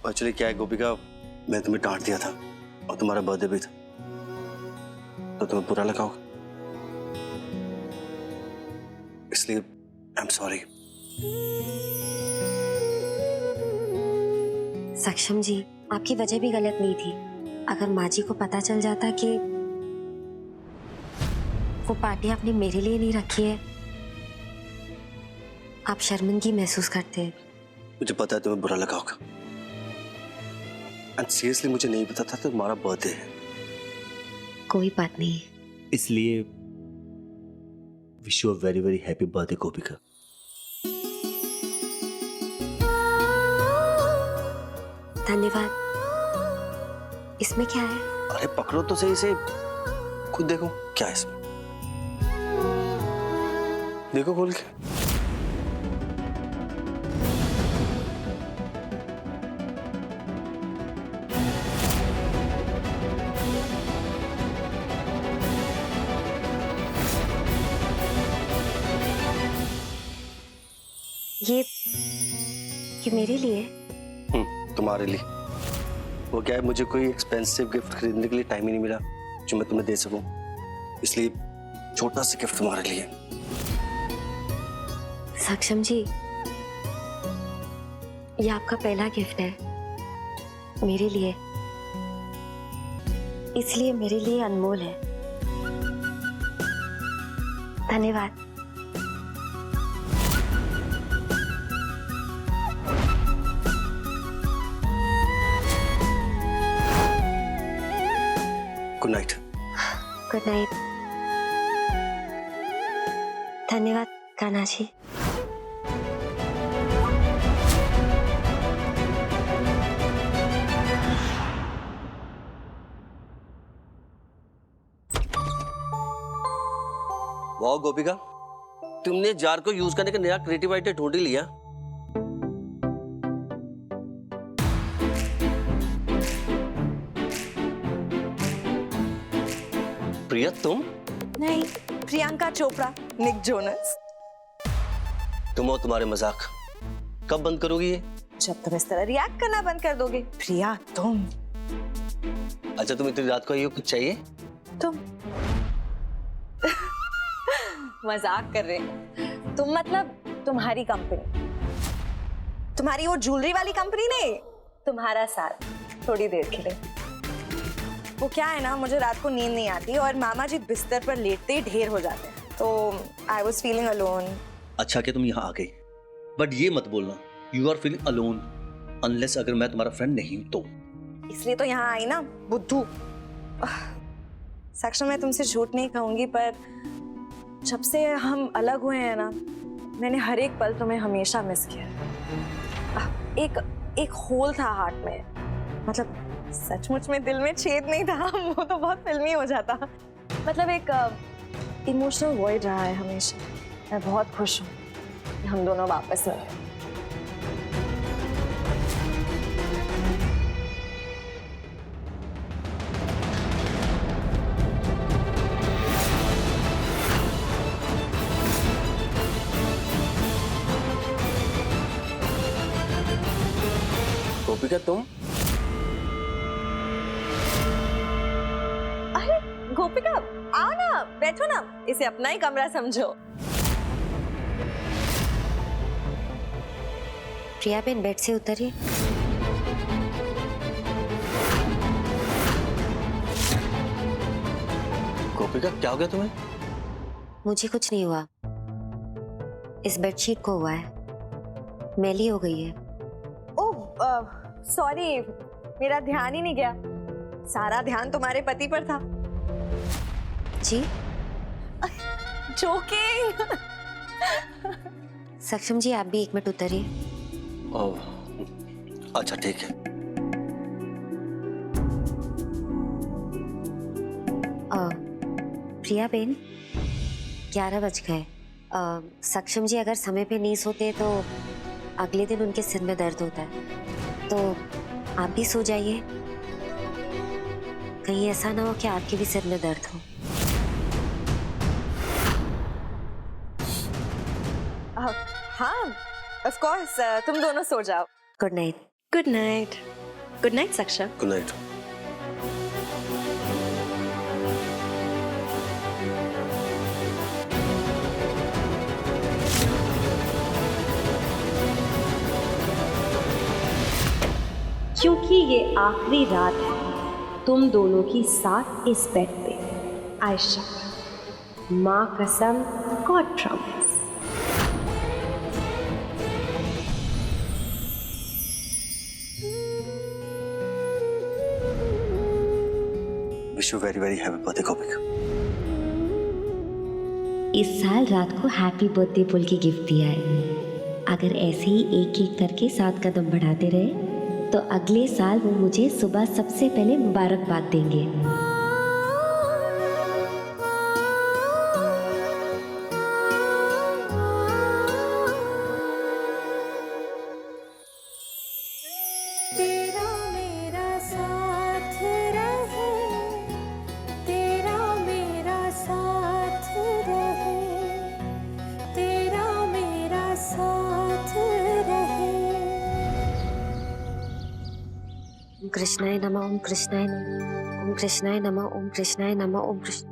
Actually क्या है गोपिका, मैं तुम्हें डांट दिया था और तुम्हारा बर्थडे भी था, तो तुम्हें बुरा लगा होगा, इसलिए आई एम सॉरी। सक्षम जी, आपकी वजह भी गलत नहीं थी। अगर माँ जी को पता चल जाता कि वो पार्टी आपने मेरे लिए नहीं रखी है, आप शर्मिंदगी महसूस करते। मुझे पता है तुम्हें बुरा लगा होगा, एंड सीरियसली मुझे नहीं पता था तुम्हारा बर्थडे है। कोई बात नहीं, इसलिए wish you a very very happy birthday गोपिका। धन्यवाद। इसमें क्या है? अरे पकड़ो तो सही से, खुद देखो क्या है इसमें, देखो खोल के। ये मेरे लिए? तुम्हारे लिए। वो क्या है, मुझे कोई एक्सपेंसिव गिफ्ट खरीदने के लिए टाइम ही नहीं मिला जो मैं तुम्हें दे सकूं, इसलिए छोटा सा गिफ्ट तुम्हारे लिए। सक्षम जी, ये आपका पहला गिफ्ट है मेरे लिए, इसलिए मेरे लिए अनमोल है। धन्यवाद। Good night. Good night. धन्यवाद कान्हा जी। वाह गोपिका, तुमने जार को यूज करने का नया क्रिएटिव आइडिया ढूंढ ही लिया। प्रिया तुम? नहीं, प्रियंका चोपड़ा, निक जोनस। तुम और तुम्हारे मजाक कब बंद करोगी ये? जब तुम इस तरह रिएक्ट करना बंद कर दोगे। प्रिया तुम। अच्छा तुम इतनी रात को आई हो, कुछ चाहिए? तुम मजाक कर रहे हैं तुम, मतलब तुम्हारी कंपनी, तुम्हारी वो ज्वेलरी वाली कंपनी नहीं, तुम्हारा साथ थोड़ी देर के लिए। वो क्या है ना, मुझे रात को नींद नहीं आती और मामा जी बिस्तर पर लेटते ही ढेर हो जाते हैं, तो आई वॉज फीलिंग अलोन। अच्छा कि तुम यहाँ आ गई, बट ये मत बोलना you are feeling alone unless अगर मैं तुम्हारा फ्रेंड नहीं हूं तो। इसलिए तो यहाँ आई ना बुद्धू। सक्षम, मैं तुमसे झूठ नहीं कहूंगी, पर जब से हम अलग हुए हैं ना, मैंने हर एक पल तुम्हें हमेशा मिस किया। एक होल था हार्ट में, मतलब सचमुच में दिल में छेद नहीं था, वो तो बहुत फिल्मी हो जाता। मतलब एक इमोशनल वॉइड रहा है हमेशा। मैं बहुत खुश हूँ कि हम दोनों वापस मिले। गोपिका तुम? अरे गोपिका, आओ ना, बैठो ना, इसे अपना ही कमरा समझो। प्रिया बेन, बेड से उतरिए। गोपिका क्या हो गया तुम्हें? मुझे कुछ नहीं हुआ, इस बेडशीट को हुआ है, मैली हो गई है। ओह सॉरी, मेरा ध्यान ही नहीं गया। सारा ध्यान तुम्हारे पति पर था। जी? जोकिंग। सक्षम जी, आप भी 1 मिनट उतरिए। ओह अच्छा ठीक है। प्रिया बेन, 11 बज गए। सक्षम जी अगर समय पे नहीं सोते तो अगले दिन उनके सिर में दर्द होता है, तो आप भी सो जाइए, कहीं ऐसा ना हो कि आपके भी सिर में दर्द हो। हाँ ऑफ कोर्स, तुम दोनों सो जाओ। Good night. Good night. Good night Saksham. Good night. क्योंकि ये आखिरी रात है तुम दोनों की साथ इस बेड पे। आयशा, माँ कसम, God promise. Wish you very very happy birthday गोपिका। इस साल रात को हैप्पी बर्थडे बोल के गिफ्ट दिया है। अगर ऐसे ही एक एक करके 7 कदम बढ़ाते रहे तो अगले साल वो मुझे सुबह सबसे पहले मुबारकबाद देंगे। तेरा मेरा साथ रहे, तेरा मेरा साथ रहे, तेरा मेरा साथ रहे। ओम कृष्णाय नमः, ओम कृष्णाय नमः, ओम कृष्णाय नमः, ओम कृष्णाय नमः, ओम कृष्ण।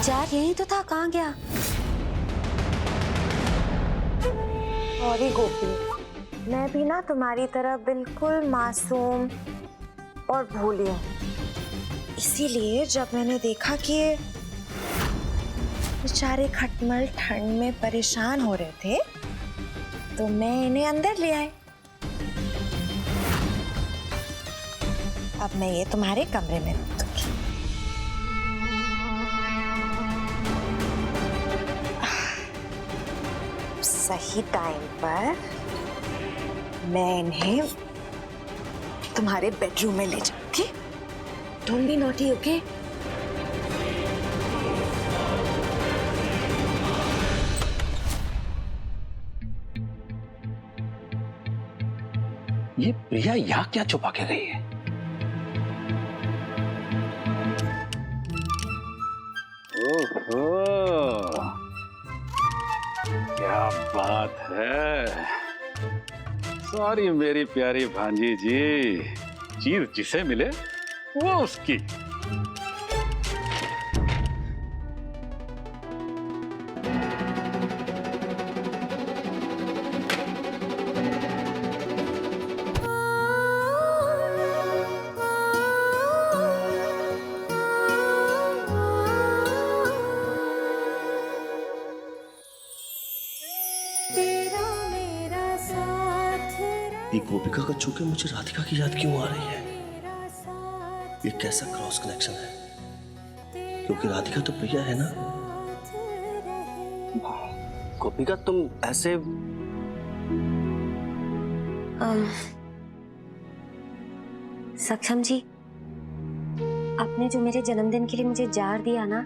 यार यही तो था, कहाँ गया? सॉरी गोपी, मैं भी ना तुम्हारी तरह बिल्कुल मासूम और भोली हूँ। इसीलिए जब मैंने देखा कि ये बेचारे खटमल ठंड में परेशान हो रहे थे तो मैं इन्हें अंदर ले आई। अब मैं ये तुम्हारे कमरे में रख दूंगी। सही टाइम पर मैं इन्हें तुम्हारे बेडरूम में ले जाऊंगी। Don't be naughty, okay? ये प्रिया यहाँ क्या छुपा के गई है? ओहो, क्या बात है। सॉरी मेरी प्यारी भांजी जी, चीज जिसे मिले वो उसकी। तेरा मेरा साथ ये गोपिका का छूके मुझे राधिका की याद क्यों आ रही है? मेरा साथ ये कैसा क्रॉस कनेक्शन है? क्योंकि राधिका तो प्रिया है ना। गोपिका तुम ऐसे सक्षम जी, आपने जो मेरे जन्मदिन के लिए मुझे जार दिया ना,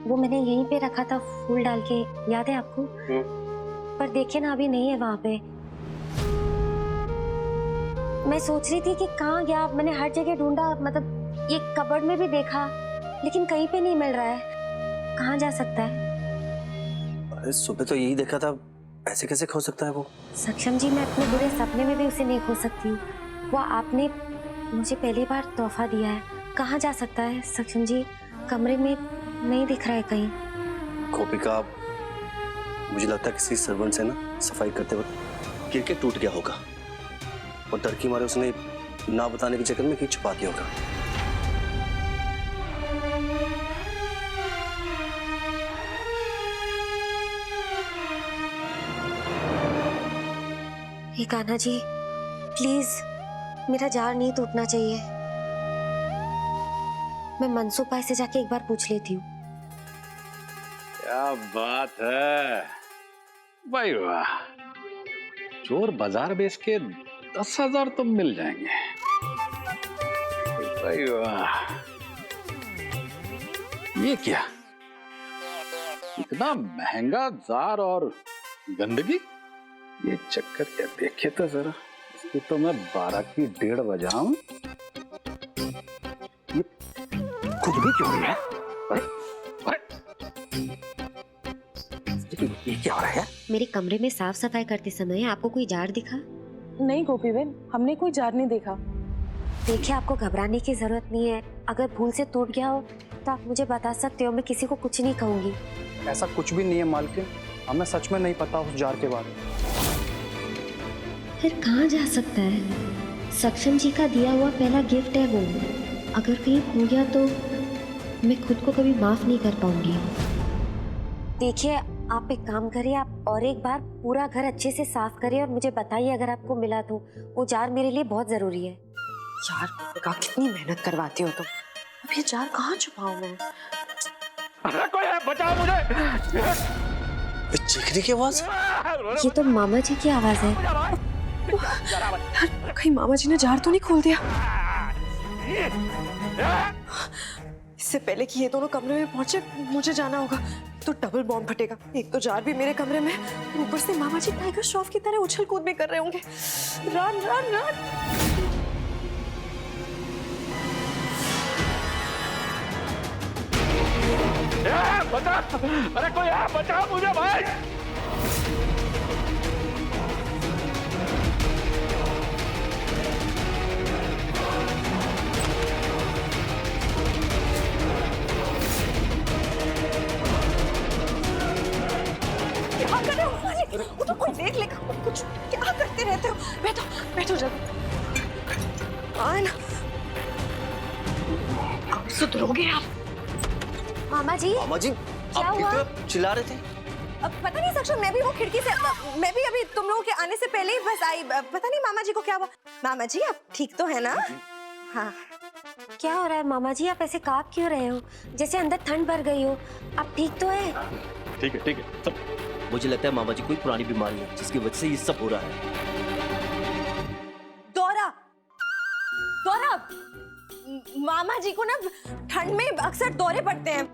वो मैंने यहीं पे रखा था फूल डाल के, याद है आपको? पर देखिए ना, अभी नहीं है वहां पे। मैं सोच रही थी कि कहाँ गया। मैंने हर जगह ढूंढा, मतलब ये कबर्ड में भी देखा, लेकिन कहीं पे नहीं मिल रहा है। कहाँ जा सकता है? अरे सुबह तो यही देखा था, ऐसे कैसे खो सकता है वो? सक्षम जी, मैं अपने बुरे सपने में भी उसे नहीं खो सकती हूँ। वो आपने मुझे पहली बार तोहफा दिया है। कहाँ जा सकता है सक्षम जी? कमरे में नहीं दिख रहा है कहीं। गोपिका, मुझे लगता है किसी सर्वेंट से ना सफाई करते वक्त गिर के टूट गया होगा और डर की मारे उसने ना बताने के चक्कर में कहीं छुपा दिया होगा। हे कान्हा जी, प्लीज मेरा जार नहीं टूटना चाहिए। मैं मनसूबा से जाके एक बार पूछ लेती हूँ। क्या बात है भाई, वाह। चोर बाजार बेच के 10,000 तो मिल जाएंगे भाई, वाह। ये क्या, इतना महंगा जार और गंदगी? ये चक्कर क्या, देखे तो जरा। इसकी तो मैं 12 की 1:30 बजाऊं। खुजली क्यों हो रही है? अरे अरे ये क्या हो रहा है? मेरे कमरे में साफ सफाई करते समय आपको कोई जार दिखा? नहीं गोपी बहन, हमने कोई जार नहीं देखा। देखिए, आपको घबराने की जरूरत नहीं है। अगर भूल से टूट गया हो तो आप मुझे बता सकते हो, मैं किसी को कुछ नहीं कहूंगी। ऐसा कुछ भी नहीं है मालकिन, हमें सच में नहीं पता उस जार के बारे में। फिर कहाँ जा सकता है? सक्षम जी का दिया हुआ पहला गिफ्ट है वो। अगर कहीं खो गया तो मैं खुद को कभी माफ नहीं कर पाऊंगी। देखिए, आप एक काम करिए, आप और एक बार पूरा घर अच्छे से साफ करिए और मुझे बताइए अगर आपको मिला तो। वो जार मेरे लिए बहुत जरूरी है। यार का कितनी मेहनत करवाती हो तुम। अब ये जार कहाँ छुपाऊं मैं? अरे कोई है, बचाओ मुझे। चीखने की आवाज? ये तो मामा जी की आवाज है। कहीं मामा जी ने जार तो नहीं खोल दिया? इससे पहले कि ये दोनों कमरे में पहुंचे मुझे जाना होगा। तो डबल बॉम्ब फटेगा। एक तो जार भी मेरे कमरे में, ऊपर से मामा जी टाइगर श्रॉफ की तरह उछल कूद भी कर रहे होंगे। Run run run. बचा, अरे कोई है, बचाओ मुझे भाई। क्या कर रहे हो मामा जी? वो तो कोई देख लेगा कुछ। क्या करते रहते हो? बैठो बैठो जल्दी। आना। अब सुधरोगे आप? मामा जी, मामा जी, क्या आप हुआ? कितने चिल्ला रहे थे? अब पता नहीं सक्षम, मैं भी वो खिड़की से, मैं भी अभी तुम लोगों के आने से पहले ही बस आई। पता नहीं मामा जी को क्या हुआ। मामा जी आप ठीक तो है ना? हाँ। क्या हो रहा है मामा जी? आप ऐसे कांप क्यों रहे हो? जैसे अंदर ठंड भर गई हो। आप ठीक तो है? ठीक है सब। मुझे लगता है मामा जी कोई पुरानी बीमारी है जिसकी वजह से ये सब हो रहा है। दौरा दौरा, मामा जी को ना ठंड में अक्सर दौरे पड़ते हैं,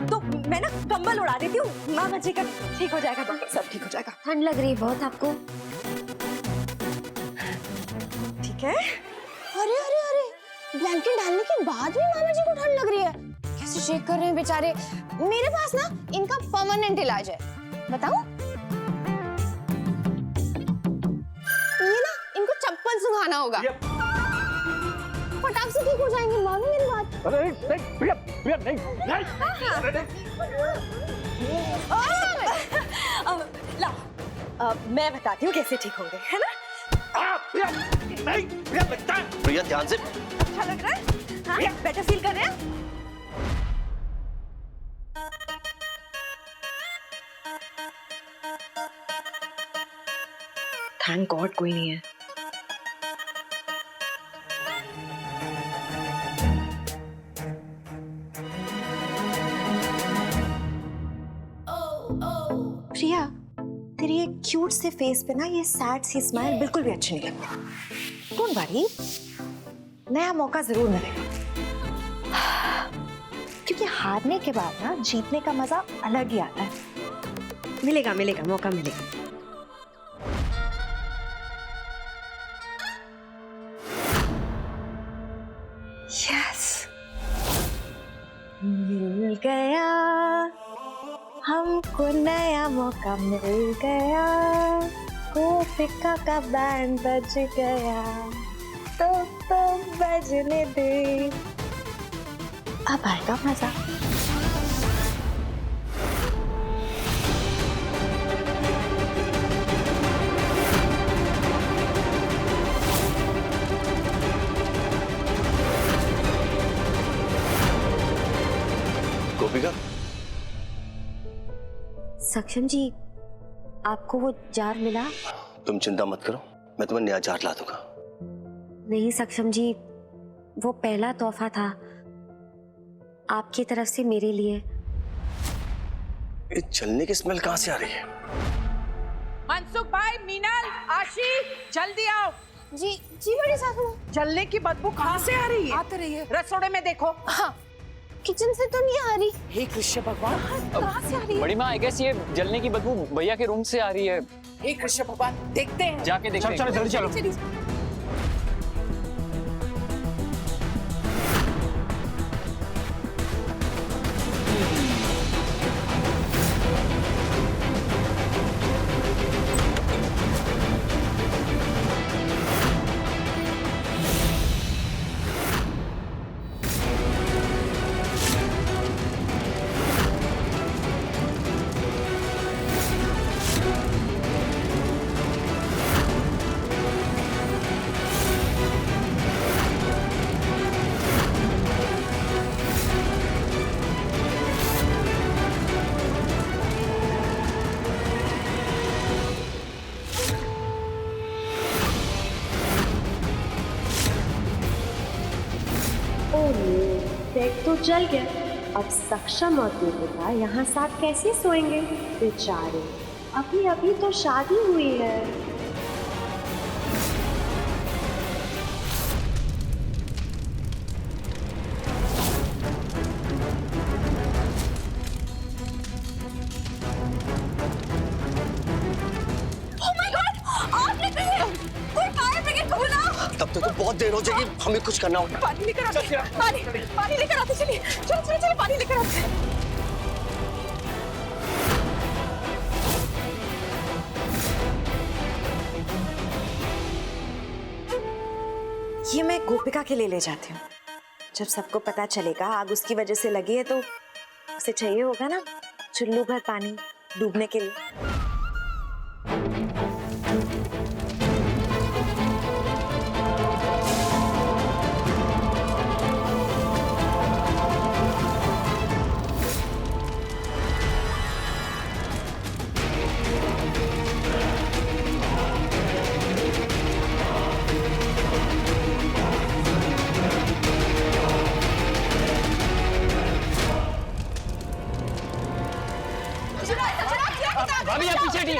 तो मैं ना कंबल उड़ा देती हूँ। मामा जी का ठीक हो जाएगा, सब ठीक हो जाएगा। ठंड लग रही है बहुत आपको? ठीक है। अरे अरे अरे, ब्लैंकेट डालने के बाद भी मामा जी को ठंड लग रही है। कैसे शेक कर रहे हैं बेचारे। मेरे पास ना इनका परमानेंट इलाज है, बताऊं? ये ना इनको चप्पल सुखाना होगा, फटाक से ठीक हो जाएंगे। मानो मेरी बात। अरे नहीं भैया भैया नहीं। ला, मैं बताती हूँ कैसे ठीक होंगे, है ना? भैया नहीं, भैया लगता है। भैया ध्यान से। अच्छा लग रहा है? हाँ, बेटर फील कर रहे हैं? थैंक गॉड कोई नहीं है। प्रिया, तेरी ये क्यूट से फेस पे ना ये सैड सी स्माइल बिल्कुल भी अच्छी नहीं लगती। डोंट वरी, नया मौका जरूर मिलेगा। क्योंकि हारने के बाद ना जीतने का मजा अलग ही आता है। मिलेगा मिलेगा, मौका मिलेगा। यस, मिल गया, हमको नया मौका मिल गया। गोपिका का बैंड बज गया, तो बजने दे, अब आएगा मजा। गोपिका, सक्षम जी, आपको वो जार मिला? तुम चिंता मत करो, मैं तुम्हें नया जार ला दूंगा। नहीं सक्षम जी, वो पहला तोहफा था आपकी तरफ से मेरे लिए। ये जलने की स्मेल कहाँ से आ रही है? मनसुख भाई, मीनल, आशी, जल्दी आओ। जी जी बड़ी सासू। जलने की बदबू कहाँ से आ रही है? आ तो रही है। रसोड़े में देखो। हाँ, किचन से तो नहीं आ रही। हे कृष्ण भगवान, कहाँ से आ रही है? बड़ी माँ, आई गेस ये जलने की बदबू भैया के रूम से आ रही है। हे कृष्ण भगवान, देखते हैं। जाके देखते हैं। चलो जल्दी चलो। बेड तो जल गया। अब सक्षम और गोपिका यहाँ साथ कैसे सोएंगे? बेचारे, अभी अभी तो शादी हुई है। तब तक तो बहुत देर हो जाएगी, हमें कुछ करना होगा। पानी लेकर आते, पानी लेकर आते, चलिए चलो चलो चलो पानी लेकर आते। ये मैं गोपिका के लिए ले जाती हूँ। जब सबको पता चलेगा आग उसकी वजह से लगी है तो उसे चाहिए होगा ना चुल्लू भर पानी डूबने के लिए। भाभी आप पीछे हटिए।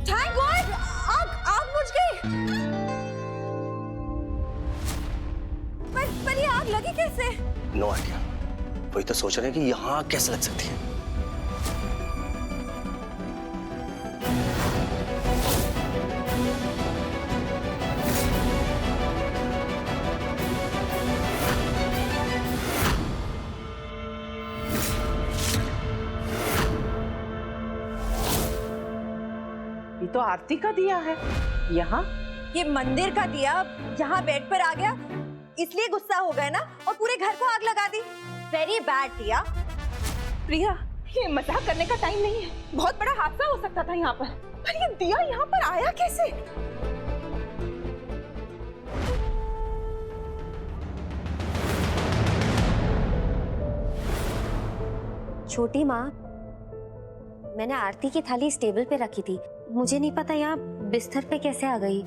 थैंक गॉड आग बुझ गई। पर ये आग लगी कैसे? नो आइडिया, वही तो सोच रहे हैं कि यहाँ आग कैसे लग सकती है। ये तो आरती का दिया है। यहाँ ये मंदिर का दिया यहाँ बेड पर आ गया इसलिए गुस्सा हो गए ना और पूरे घर को आग लगा दी। वेरी बैड दिया। प्रिया, ये मजाक करने का टाइम नहीं है, बहुत बड़ा हादसा हो सकता था यहाँ पर ये दिया यहाँ पर आया कैसे? छोटी माँ, मैंने आरती की थाली इस टेबल पे रखी थी, मुझे नहीं पता यहाँ बिस्तर पे कैसे आ गई।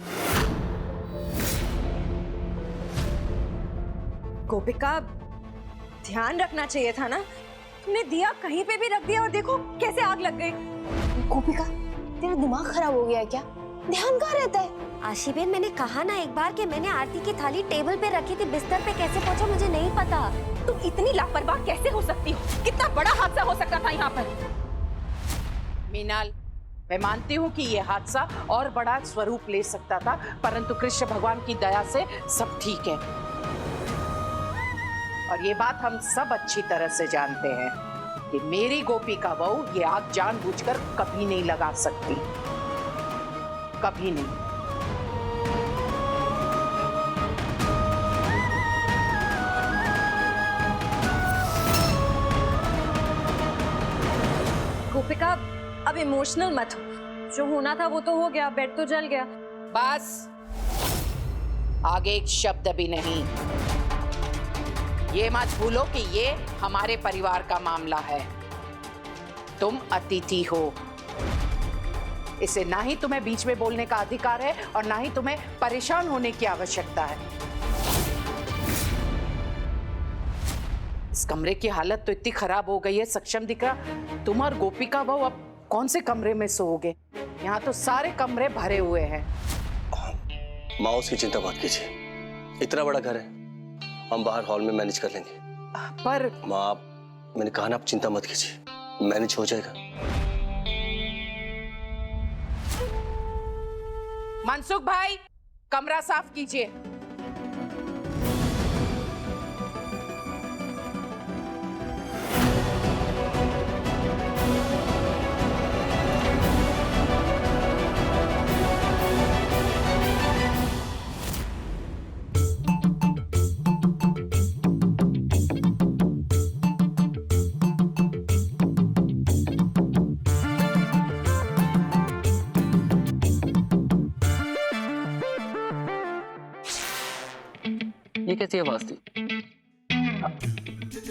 गोपिका, ध्यान रखना चाहिए था ना, तुमने दिया कहीं पे भी रख दिया और देखो कैसे आग लग गई। गोपिका, तेरा दिमाग खराब हो गया है क्या? ध्यान कहाँ रहता है? आशी बेन, मैंने कहा ना एक बार कि मैंने आरती की थाली टेबल पे रखी थी, बिस्तर पे कैसे पहुंचा मुझे नहीं पता। तुम इतनी लापरवाह कैसे हो सकती हो? कितना बड़ा हादसा हो सकता था यहाँ पर। मीनाल, मैं मानती हूँ कि ये हादसा और बड़ा स्वरूप ले सकता था, परंतु कृष्ण भगवान की दया से सब ठीक है। और ये बात हम सब अच्छी तरह से जानते हैं कि मेरी गोपी का बहू ये आग जानबूझकर कभी नहीं लगा सकती, कभी नहीं। गोपिका, अब इमोशनल मत हो, जो होना था वो तो हो गया, बेड तो जल गया। बस, आगे एक शब्द भी नहीं। ये मत भूलो कि ये हमारे परिवार का मामला है। तुम अतिथि हो, इसे ना ही तुम्हें बीच में बोलने का अधिकार है और ना ही तुम्हें परेशान होने की आवश्यकता है। इस कमरे की हालत तो इतनी खराब हो गई है, सक्षम दिख रहा, तुम और गोपिका बहू अब कौन से कमरे में सोओगे? यहाँ तो सारे कमरे भरे हुए हैं। माँ, उसकी चिंता मत कीजिए, इतना बड़ा घर है, हम बाहर हॉल में मैनेज कर लेंगे। पर माँ, मैंने कहा ना, आप चिंता मत कीजिए, मैनेज हो जाएगा। मनसुख भाई, कमरा साफ कीजिए। ये कैसी आवाज थी?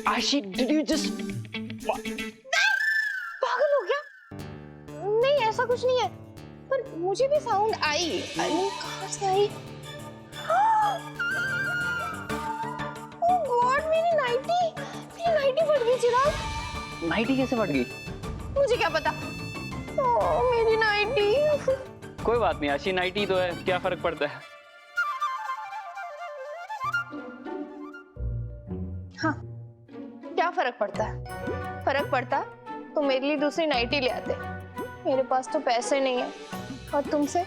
Ashi, did you just ऐसा कुछ नहीं है, पर मुझे भी साउंड आई। कहाँ से आई? ओह गॉड, मेरी नाइटी फट गई चिराग। नाइटी कैसे फट गई? मुझे क्या पता। ओह मेरी नाइटी। कोई बात नहीं आशी, नाइटी तो है, क्या फर्क पड़ता है। हाँ, क्या फर्क पड़ता है? फर्क पड़ता तो मेरे लिए दूसरी नाइटी ले आते। मेरे पास तो पैसे नहीं है, और तुमसे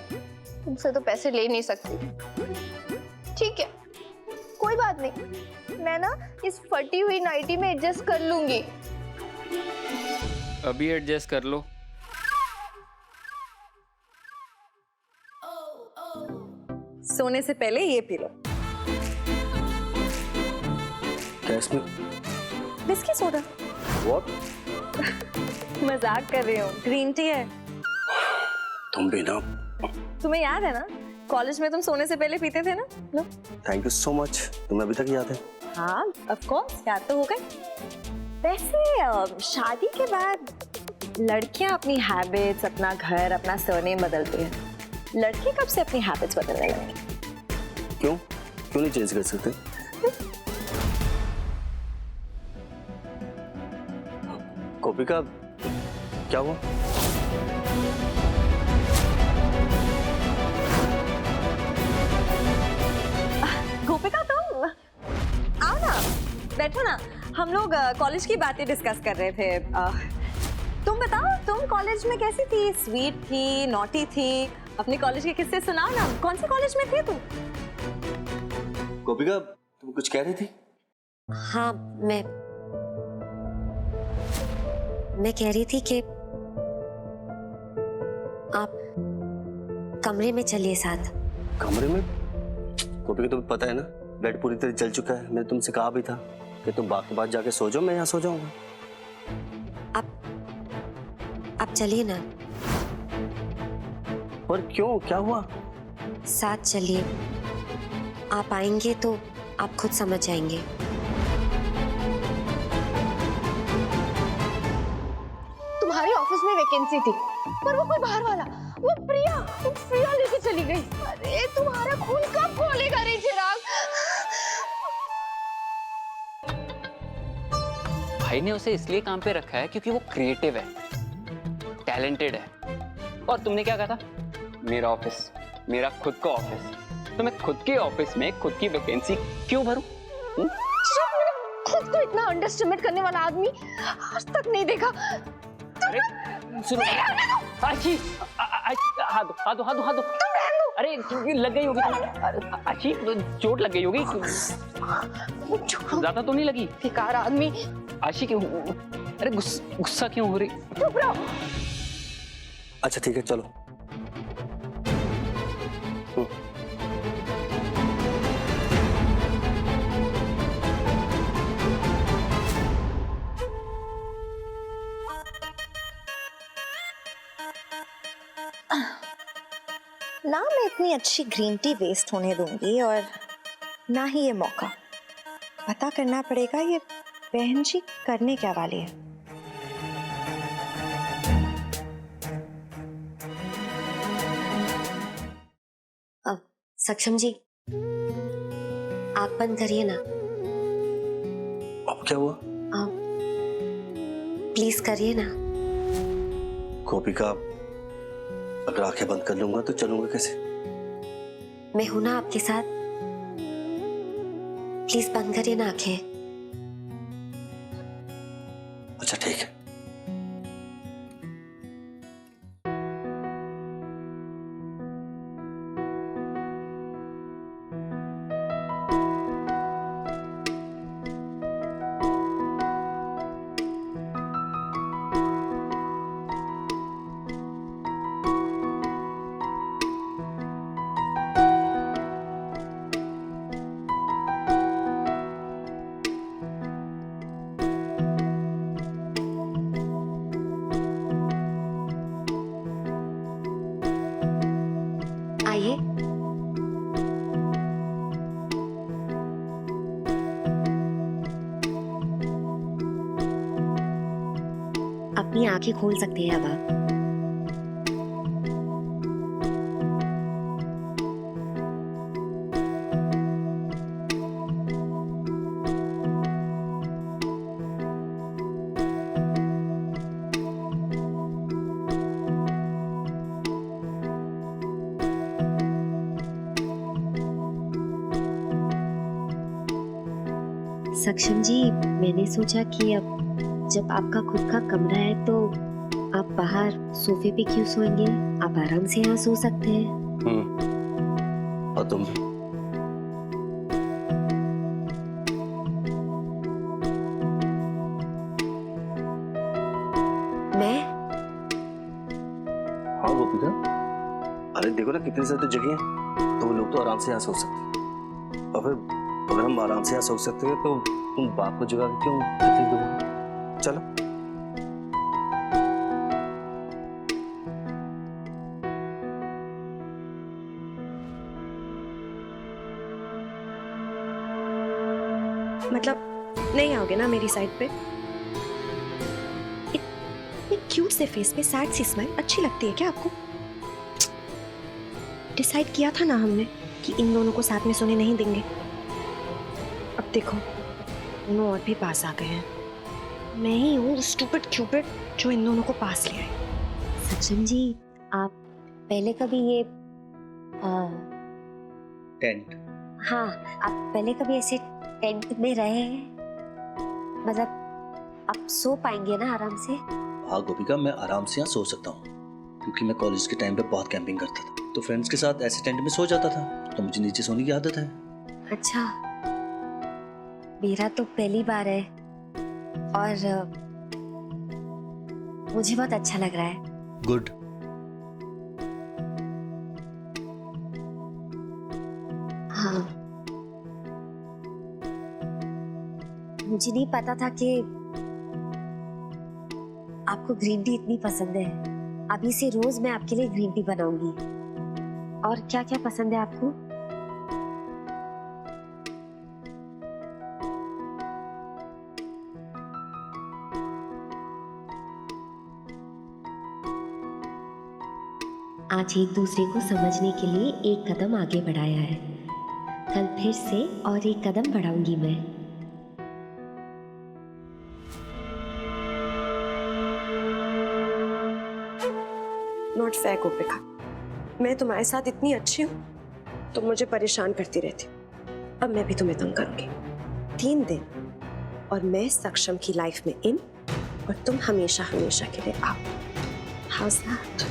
तो पैसे ले नहीं सकती। ठीक है, कोई बात नहीं, मैं ना इस फटी हुई नाइटी में एडजस्ट कर लूंगी। अभी एडजस्ट कर लो। सोने से पहले ये पी लो। क्या इसमें? Biscuit soda. What? मजाक कर रही हूँ, ग्रीन टी है। तुम भी ना। तुम्हें याद है ना, कॉलेज में तुम सोने से पहले पीते थे ना? लो। थैंक यू सो मच, तुम्हें अभी तक याद है? हाँ, ऑफ कोर्स, याद तो होगा। वैसे शादी के बाद लड़कियां अपनी हैबिट्स, अपना घर, अपना सरनेम बदलती हैं। लड़के कब से अपनी हैबिट्स बदलने लगे? क्यों नहीं चेंज कर सकते? गोपिका, क्या हुआ? गोपिका, तुम आओ ना, बैठो ना। हम लोग कॉलेज की बातें डिस्कस कर रहे थे। तुम बताओ, तुम कॉलेज में कैसी थी? स्वीट थी, नॉटी थी? अपने कॉलेज के किस्से सुनाओ ना। कौन से कॉलेज में थे तुम? गोपिका, तुम कुछ कह रही थी? हाँ, मैं कह रही थी कि आप कमरे में चलिए साथ। कमरे में? गोपिका, तुम्हें पता है ना, बेड पूरी तरह जल चुका है। मैंने तुमसे कहा भी था कि तुम बाकी बात जाके सो जाओ, मैं यहाँ सो जाऊंगा। आप चलिए ना। पर क्यों, क्या हुआ? साथ चलिए, आप आएंगे तो आप खुद समझ जाएंगे। तुम्हारी ऑफिस में वैकेंसी थी, पर वो कोई बाहर वाला, वो प्रिया लेके चली गई। अरे तुम्हारा खून कब खोलेगा रे चिराग? भाई ने उसे इसलिए काम पे रखा है क्योंकि वो क्रिएटिव है, टैलेंटेड है। और तुमने क्या कहा था? मेरा ऑफिस, मेरा खुद का ऑफिस। तो मैं खुद के ऑफिस में खुद की वैकेंसी क्यों भरूं? चिराग, मैंने खुद को इतना अंडरस्टिमेट करने वाला आदमी आज तक नहीं देखा। अरे सुनो, आशी, हाथ दो। अरे लग गई होगी तुम्हें। आशी, चोट लग गई होगी। ज्यादा तो नहीं लगी? बेकार आदमी। आशी क्यों? अरे गुस्सा क्यों हो रही? चुप रहो। अच्छा ठीक है, चलो। ना मैं इतनी अच्छी ग्रीन टी वेस्ट होने दूंगी, और ना ही ये मौका। पता करना पड़ेगा ये बहन जी करने क्या वाली है। सक्षम जी, आँख बंद करिए ना। अब क्या हुआ? प्लीज करिए ना। गोपिका, अगर आंखें बंद कर लूंगा तो चलूंगा कैसे? मैं हूं ना आपके साथ। प्लीज बंद करिए ना आंखें। अच्छा ठीक है। आइए। अपनी आंखें खोल सकते हैं अब आप। सक्षम जी, मैंने सोचा कि अब जब आपका खुद का कमरा है तो आप बाहर सोफे पे क्यों सोएंगे? आप आराम से यहाँ सो सकते हैं। और तुम भी। मैं? हाँ गोपिका, अरे देखो ना कितनी सारी जगह है, तो वो लोग तो आराम से यहाँ सो सकते हैं। और फिर अगर हम आराम से यहाँ सो सकते हैं तो तुम बाप को जगह क्यों तकलीफ दोगे? चलो। मतलब नहीं आओगे ना मेरी साइड पे? इतने क्यूट से फेस पे सैड सी स्माइल अच्छी लगती है क्या आपको? डिसाइड किया था ना हमने कि इन दोनों को साथ में सोने नहीं देंगे। अब देखो दोनों और भी पास आ गए हैं। मैं ही हूँ स्टूपिड क्यूपिड जो इन दोनों को पास ले आई। सक्षम जी, आप पहले कभी ये टेंट। हाँ, आप पहले कभी ऐसे टेंट में रहे हैं? मतलब आप सो पाएंगे ना आराम से? हाँ गोपिका, मैं आराम से यहाँ सो सकता हूँ क्योंकि मैं कॉलेज के टाइम पे बहुत कैंपिंग करता था, तो फ्रेंड्स के साथ ऐसे टेंट में सो जाता था, तो मुझे नीचे सोने की आदत है। अच्छा, मेरा तो पहली बार है और मुझे बहुत अच्छा लग रहा है। गुड। हाँ, मुझे नहीं पता था कि आपको ग्रीन टी इतनी पसंद है। अभी से रोज मैं आपके लिए ग्रीन टी बनाऊंगी। और क्या क्या पसंद है आपको? आज एक दूसरे को समझने के लिए एक कदम आगे बढ़ाया है। कल फिर से और एक कदम बढ़ाऊंगी मैं। नॉट फेयर गोपिका, मैं तुम्हारे साथ इतनी अच्छी हूँ तुम मुझे परेशान करती रहती। अब मैं भी तुम्हें तंग करूंगी। 3 दिन और मैं सक्षम की लाइफ में इन और तुम हमेशा हमेशा के लिए आउट। House that?